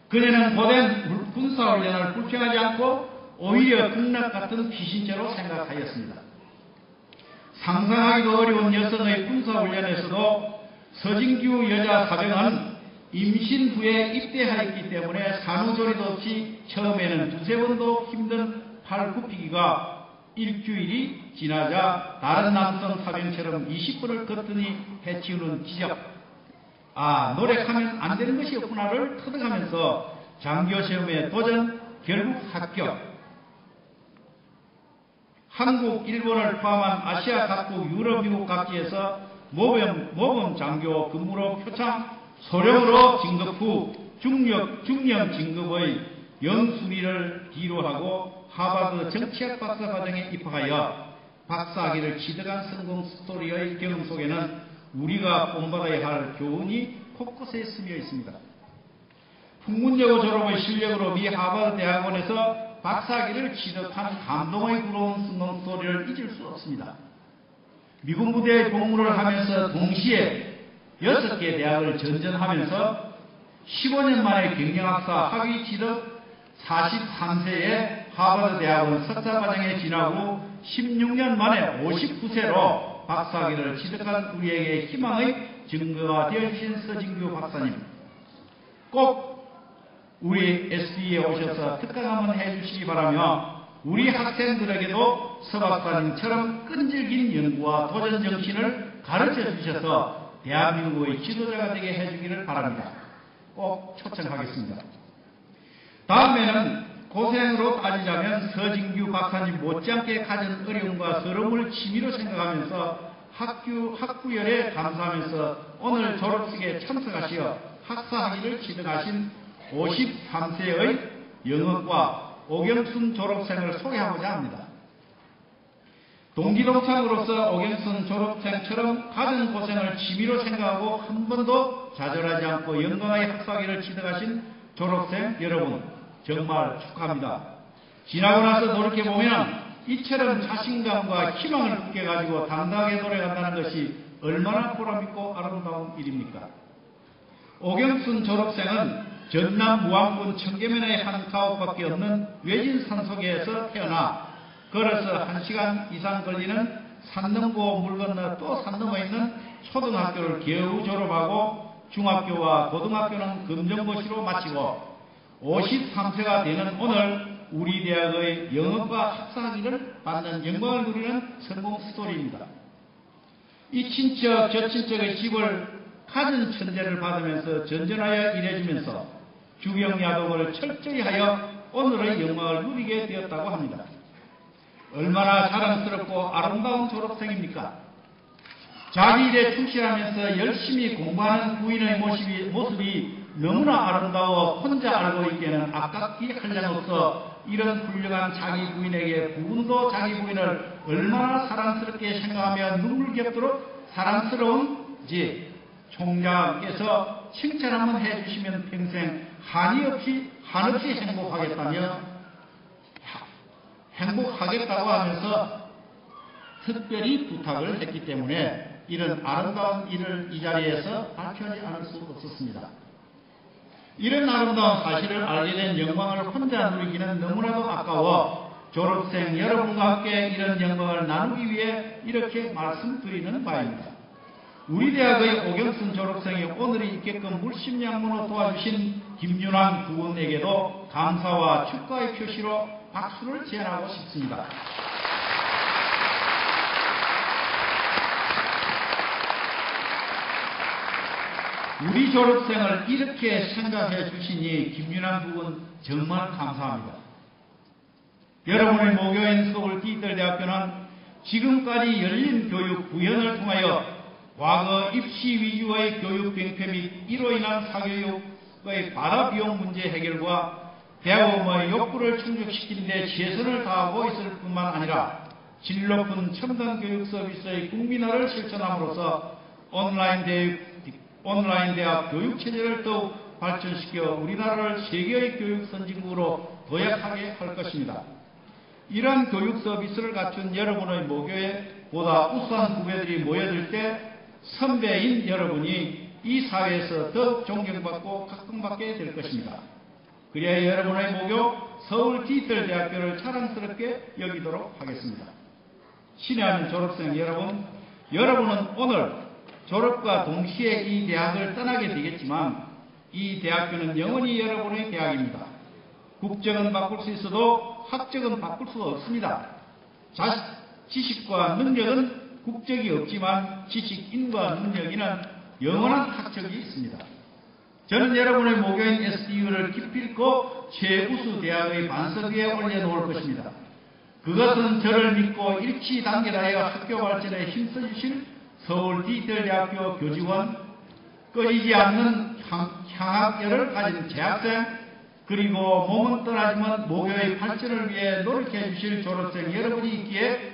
그녀는 고된 군사훈련을 불평하지 않고 오히려 극락 같은 피신처로 생각하였습니다. 상상하기도 어려운 여성의 군사훈련에서도 서진규 여자 사병은 임신 후에 입대하였기 때문에 산후조리도 없이 처음에는 두세 번도 힘든 팔 굽히기가 일주일이 지나자 다른 남성 사병처럼 20분을 거뜬히 해치우는 지적. 노력하면 안 되는 것이 없구나를 터득하면서 장교시험에 도전, 결국 합격. 한국, 일본을 포함한 아시아 각국, 유럽, 미국 각지에서 모범 장교 근무로 표창, 소령으로 진급 후 중령 진급의 영순위를 뒤로하고 하버드 정치학 박사 과정에 입학하여 박사학위를 취득한 성공 스토리의 경험 속에는 우리가 본받아야 할 교훈이 곳곳에 스며 있습니다. 풍문여고 졸업의 실력으로 미 하버드 대학원에서 박사학위를 취득한 감동의 부러운 성공 스토리를 잊을 수 없습니다. 미군 부대에 복무를 하면서 동시에 6개 대학을 전전하면서 15년 만에 경영학사 학위 취득, 43세에 하버드 대학원 석사과정에 진학 후 16년 만에 59세로 박사학위를 취득한 우리에게 희망의 증거가 되어주신 서진규 박사님, 꼭 우리 SD에 오셔서 특강 한번 해주시기 바라며 우리 학생들에게도 서 박사님처럼 끈질긴 연구와 도전 정신을 가르쳐 주셔서 대한민국의 지도자가 되게 해주기를 바랍니다. 꼭 초청하겠습니다. 다음에는 고생으로 따지자면 서진규 박사님 못지않게 가진 어려움과 서러움을 취미로 생각하면서 학구열에 감사하면서 오늘 졸업식에 참석하시어 학사학위를 취득하신 53세의 영어과 오경순 졸업생을 소개하고자 합니다. 동기동창으로서 오경순 졸업생처럼 가진 고생을 취미로 생각하고 한 번도 좌절하지 않고 영광의 학사학위를 취득하신 졸업생 여러분, 정말 축하합니다. 지나고 나서 돌이켜보면 이처럼 자신감과 희망을 굳게 가지고 당당하게 노력한다는 것이 얼마나 보람있고 아름다운 일입니까? 오경순 졸업생은 전남 무안군 청계면의 한 가옥밖에 없는 외진 산속에서 태어나 걸어서 1시간 이상 걸리는 산넘고 물 건너 또 산 넘어 있는 초등학교를 겨우 졸업하고 중학교와 고등학교는 검정고시로 마치고 53세가 되는 오늘 우리 대학의 영어과 학사학위를 받는 영광을 누리는 성공 스토리입니다. 이 친척 저 친척의 집을 가진 천재를 받으면서 전전하여 일해주면서 주경야동을 철저히 하여 오늘의 영광을 누리게 되었다고 합니다. 얼마나 자랑스럽고 아름다운 졸업생입니까? 자기 일에 충실하면서 열심히 공부하는 부인의 모습이 너무나 아름다워 혼자 알고 있기에는 아깝기 한량없어 이런 훌륭한 자기 부인에게 부군도 자기 부인을 얼마나 사랑스럽게 생각하며 눈물겹도록 사랑스러운지 총장께서 칭찬 한번 해주시면 평생 한없이 행복하겠다고 하면서 특별히 부탁을 했기 때문에 이런 아름다운 일을 이 자리에서 밝혀하지 않을 수 없었습니다. 이런 아름다운 사실을 알게 된 영광을 혼자 누리기는 너무나도 아까워 졸업생 여러분과 함께 이런 영광을 나누기 위해 이렇게 말씀드리는 바입니다. 우리 대학의 오경순 졸업생이 오늘이 있게끔 물심양문으로 도와주신 김윤환 부원에게도 감사와 축하의 표시로 박수를 제안하고 싶습니다. 우리 졸업생을 이렇게 생각해 주시니 김윤환 부원 정말 감사합니다. 여러분의 모교인 서울디지털대학교는 지금까지 열린 교육 구현을 통하여 과거 입시 위주의 교육 병폐 및 이로 인한 사교육의 과다 비용 문제 해결과 배움의 욕구를 충족시키는 데 최선을 다하고 있을 뿐만 아니라 질 높은 첨단 교육 서비스의 국민화를 실천함으로써 온라인 대학 교육 체제를 더욱 발전시켜 우리나라를 세계의 교육 선진국으로 도약하게 할 것입니다. 이러한 교육 서비스를 갖춘 여러분의 모교에 보다 우수한 후배들이 모여들 때 선배인 여러분이 이 사회에서 더욱 존경받고 각광받게 될 것입니다. 그래야 여러분의 모교 서울 디지털대학교를 자랑스럽게 여기도록 하겠습니다. 신뢰하는 졸업생 여러분, 여러분은 오늘 졸업과 동시에 이 대학을 떠나게 되겠지만 이 대학교는 영원히 여러분의 대학입니다. 국적은 바꿀 수 있어도 학적은 바꿀 수 없습니다. 지식과 능력은 국적이 없지만 지식인과 능력에는 영원한 학적이 있습니다. 저는 여러분의 모교인 SDU를 기필코 최우수 대학의 반석 위에 올려놓을 것입니다. 그것은 저를 믿고 일치단결하여 학교 발전에 힘써주실 서울 디지털대학교 교직원, 꺼지지 않는 향학열을 가진 재학생, 그리고 몸은 떠나지만 모교의 발전을 위해 노력해 주실 졸업생 여러분이 있기에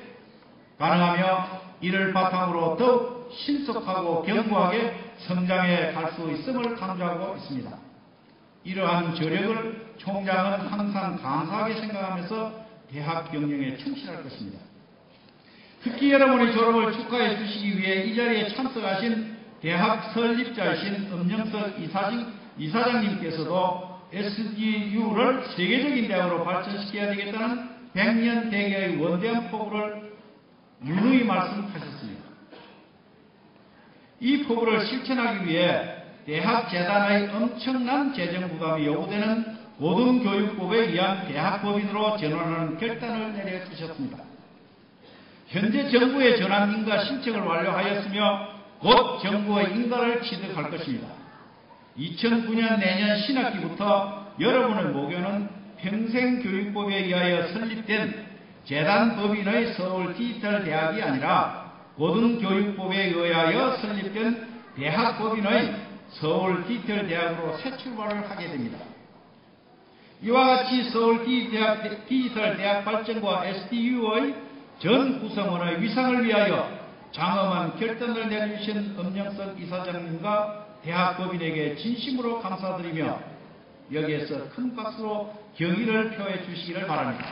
가능하며 이를 바탕으로 더욱 신속하고 견고하게 성장해 갈 수 있음을 강조하고 있습니다. 이러한 저력을 총장은 항상 감사하게 생각하면서 대학 경영에 충실할 것입니다. 특히 여러분의 졸업을 축하해 주시기 위해 이 자리에 참석하신 대학 설립자이신 엄영석 이사장님께서도 SDU를 세계적인 대학으로 발전시켜야 되겠다는 100년 대계의 원대한 포부를 누누이 말씀하셨습니다. 이 포부를 실천하기 위해 대학 재단의 엄청난 재정 부담이 요구되는 고등교육법에 의한 대학법인으로 전환하는 결단을 내려주셨습니다. 현재 정부의 전환인가 신청을 완료하였으며 곧 정부의 인가를 취득할 것입니다. 2009년 내년 신학기부터 여러분의 모교는 평생교육법에 의하여 설립된 재단법인의 서울 디지털대학이 아니라 고등교육법에 의하여 설립된 대학법인의 서울 디지털대학으로 새 출발을 하게 됩니다. 이와 같이 서울 디지털대학 발전과 SDU의 전 구성원의 위상을 위하여 장엄한 결단을 내려주신 엄영석 이사장님과 대학법인에게 진심으로 감사드리며 여기에서 큰 박수로 경의를 표해 주시기를 바랍니다.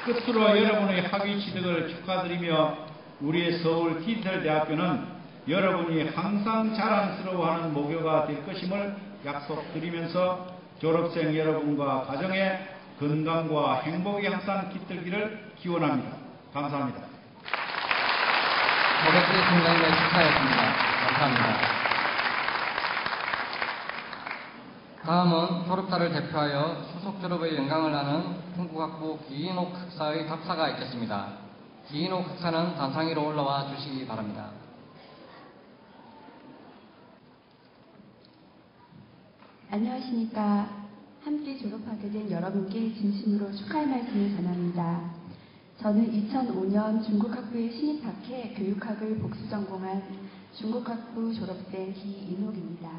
끝으로 여러분의 학위 취득을 축하드리며 우리의 서울 디지털대학교는 여러분이 항상 자랑스러워하는 모교가 될 것임을 약속드리면서 졸업생 여러분과 가정의 건강과 행복이 항상 깃들기를 기원합니다. 감사합니다. 고백의 팀장님의 축하였습니다. 감사합니다. 다음은 졸업자를 대표하여 수석 졸업의 영광을 나눈 풍국학부 기인옥 학사의 답사가 있겠습니다. 기인옥 학사는 단상 위로 올라와 주시기 바랍니다. 안녕하십니까. 함께 졸업하게 된 여러분께 진심으로 축하의 말씀을 전합니다. 저는 2005년 중국학부에 신입학해 교육학을 복수 전공한 중국학부 졸업생 기인옥입니다.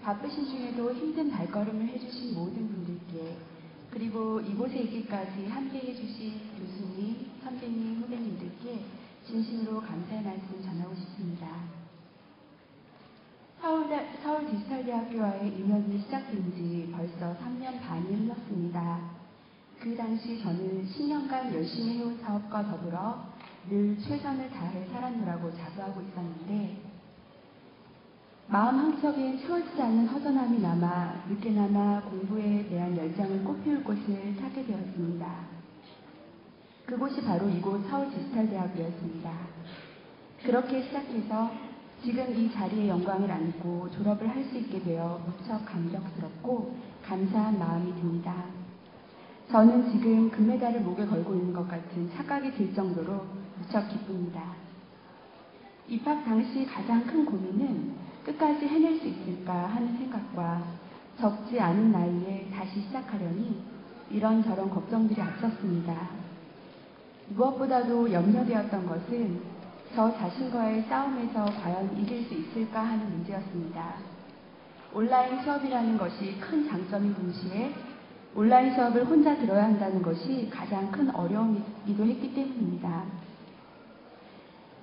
바쁘신 중에도 힘든 발걸음을 해주신 모든 분들께, 그리고 이곳에 이기까지 함께 해주신 교수님, 선배님, 후배님들께 진심으로 감사의 말씀 전하고 싶습니다. 서울 디지털대학교와의 인연이 시작된 지 벌써 3년 반이 흘렀습니다. 그 당시 저는 10년간 열심히 해온 사업과 더불어 늘 최선을 다해 살았노라고 자부하고 있었는데, 마음 한켠엔 채워지지 않는 허전함이 남아 늦게나마 공부에 대한 열정을 꽃피울 곳을 찾게 되었습니다. 그곳이 바로 이곳 서울 디지털대학교였습니다. 그렇게 시작해서 지금 이 자리에 영광을 안고 졸업을 할 수 있게 되어 무척 감격스럽고 감사한 마음이 듭니다. 저는 지금 금메달을 목에 걸고 있는 것 같은 착각이 들 정도로 무척 기쁩니다. 입학 당시 가장 큰 고민은 끝까지 해낼 수 있을까 하는 생각과 적지 않은 나이에 다시 시작하려니 이런저런 걱정들이 앞섰습니다. 무엇보다도 염려되었던 것은 저 자신과의 싸움에서 과연 이길 수 있을까 하는 문제였습니다. 온라인 수업이라는 것이 큰 장점인 동시에 온라인 수업을 혼자 들어야 한다는 것이 가장 큰 어려움이기도 했기 때문입니다.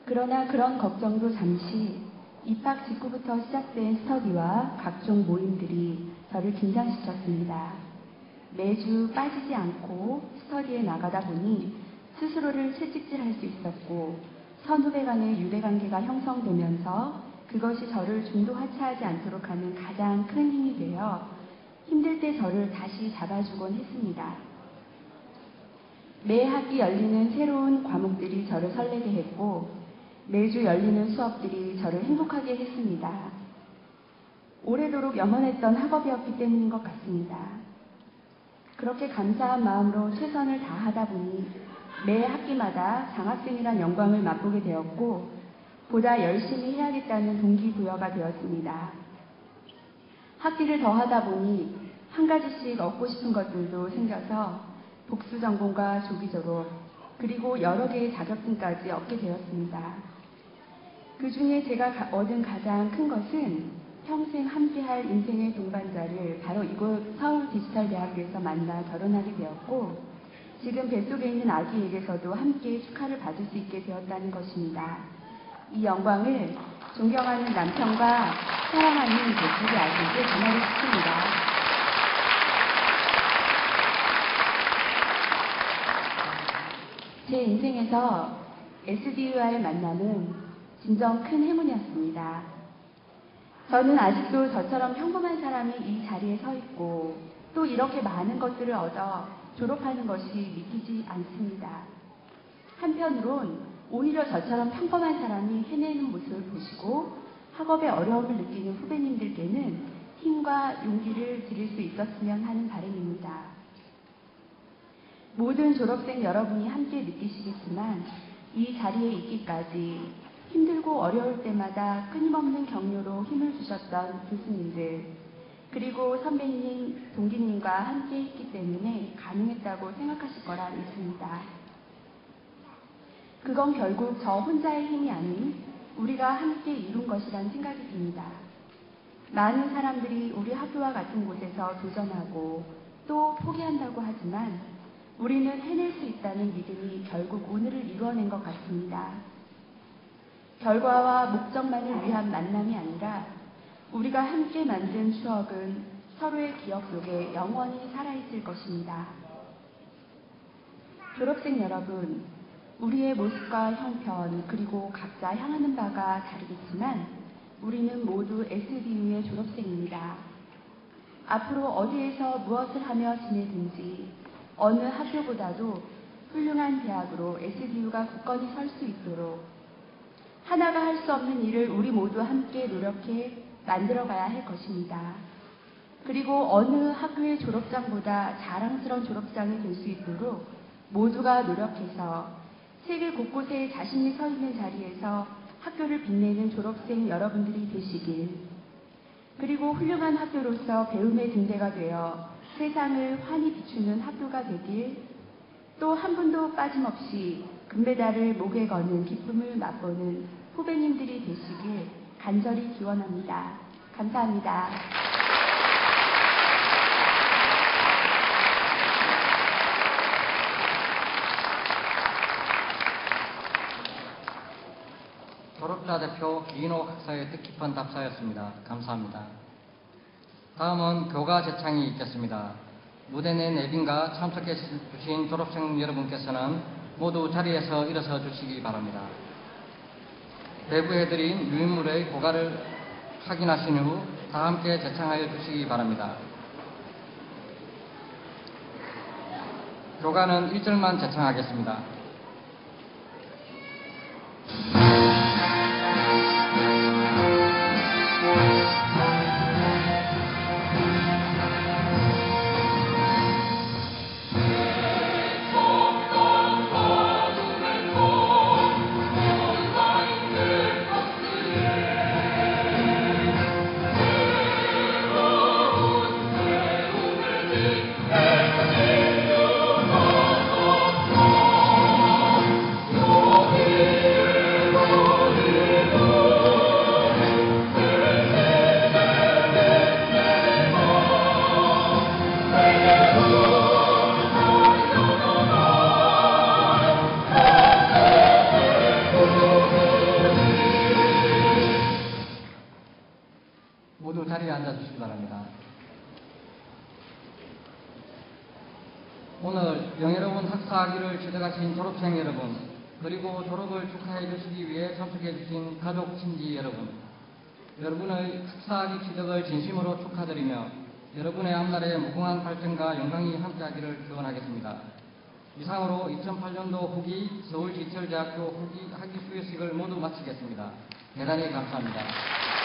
그러나 그런 걱정도 잠시 입학 직후부터 시작된 스터디와 각종 모임들이 저를 긴장시켰습니다. 매주 빠지지 않고 스터디에 나가다 보니 스스로를 채찍질할 수 있었고 선후배 간의 유대관계가 형성되면서 그것이 저를 중도 하차하지 않도록 하는 가장 큰 힘이 되어 힘들 때 저를 다시 잡아주곤 했습니다. 매 학기 열리는 새로운 과목들이 저를 설레게 했고 매주 열리는 수업들이 저를 행복하게 했습니다. 오래도록 염원했던 학업이었기 때문인 것 같습니다. 그렇게 감사한 마음으로 최선을 다하다 보니 매 학기마다 장학생이란 영광을 맛보게 되었고 보다 열심히 해야겠다는 동기부여가 되었습니다. 학기를 더 하다 보니 한 가지씩 얻고 싶은 것들도 생겨서 복수 전공과 조기 졸업 그리고 여러 개의 자격증까지 얻게 되었습니다. 그 중에 제가 얻은 가장 큰 것은 평생 함께할 인생의 동반자를 바로 이곳 서울디지털대학교에서 만나 결혼하게 되었고 지금 뱃속에 있는 아기에게서도 함께 축하를 받을 수 있게 되었다는 것입니다. 이 영광을 존경하는 남편과 사랑하는 뱃속의 아기에게 전하고 싶습니다. 제 인생에서 SDU와의 만남은 진정 큰 행운이었습니다. 저는 아직도 저처럼 평범한 사람이 이 자리에 서 있고 또 이렇게 많은 것들을 얻어 졸업하는 것이 믿기지 않습니다. 한편으론 오히려 저처럼 평범한 사람이 해내는 모습을 보시고 학업의 어려움을 느끼는 후배님들께는 힘과 용기를 드릴 수 있었으면 하는 바람입니다. 모든 졸업생 여러분이 함께 느끼시겠지만 이 자리에 있기까지 힘들고 어려울 때마다 끊임없는 격려로 힘을 주셨던 교수님들 그리고 선배님, 동기님과 함께 했기 때문에 가능했다고 생각하실 거라 믿습니다. 그건 결국 저 혼자의 힘이 아닌 우리가 함께 이룬 것이란 생각이 듭니다. 많은 사람들이 우리 학교와 같은 곳에서 도전하고 또 포기한다고 하지만 우리는 해낼 수 있다는 믿음이 결국 오늘을 이루어낸 것 같습니다. 결과와 목적만을 위한 만남이 아니라 우리가 함께 만든 추억은 서로의 기억 속에 영원히 살아있을 것입니다. 졸업생 여러분, 우리의 모습과 형편 그리고 각자 향하는 바가 다르겠지만 우리는 모두 SDU의 졸업생입니다. 앞으로 어디에서 무엇을 하며 지내든지 어느 학교보다도 훌륭한 대학으로 SDU가 굳건히 설 수 있도록 하나가 할 수 없는 일을 우리 모두 함께 노력해 만들어가야 할 것입니다. 그리고 어느 학교의 졸업장보다 자랑스러운 졸업장이 될 수 있도록 모두가 노력해서 세계 곳곳에 자신이 서 있는 자리에서 학교를 빛내는 졸업생 여러분들이 되시길, 그리고 훌륭한 학교로서 배움의 등대가 되어 세상을 환히 비추는 학교가 되길, 또 한 분도 빠짐없이 금메달을 목에 거는 기쁨을 맛보는 후배님들이 되시길 간절히 기원합니다. 감사합니다. 졸업자 대표 이인호 학사의 뜻깊은 답사였습니다. 감사합니다. 다음은 교가 제창이 있겠습니다. 무대 내 내빈과 참석해 주신 졸업생 여러분께서는 모두 자리에서 일어서 주시기 바랍니다. 배부해드린 유인물의 고가를 확인하신 후 다 함께 제창하여 주시기 바랍니다. 교가는 1절만 제창하겠습니다. Oh 앉아주시기 바랍니다. 오늘 영예로운 학사학위를 취득하신 졸업생 여러분, 그리고 졸업을 축하해 주시기 위해 참석해 주신 가족, 친지 여러분, 여러분의 학사학위 취득을 진심으로 축하드리며 여러분의 앞날의 무궁한 발전과 영광이 함께하기를 기원하겠습니다. 이상으로 2008년도 후기 서울지철대학교 후기 학위 수여식을 모두 마치겠습니다. 대단히 감사합니다.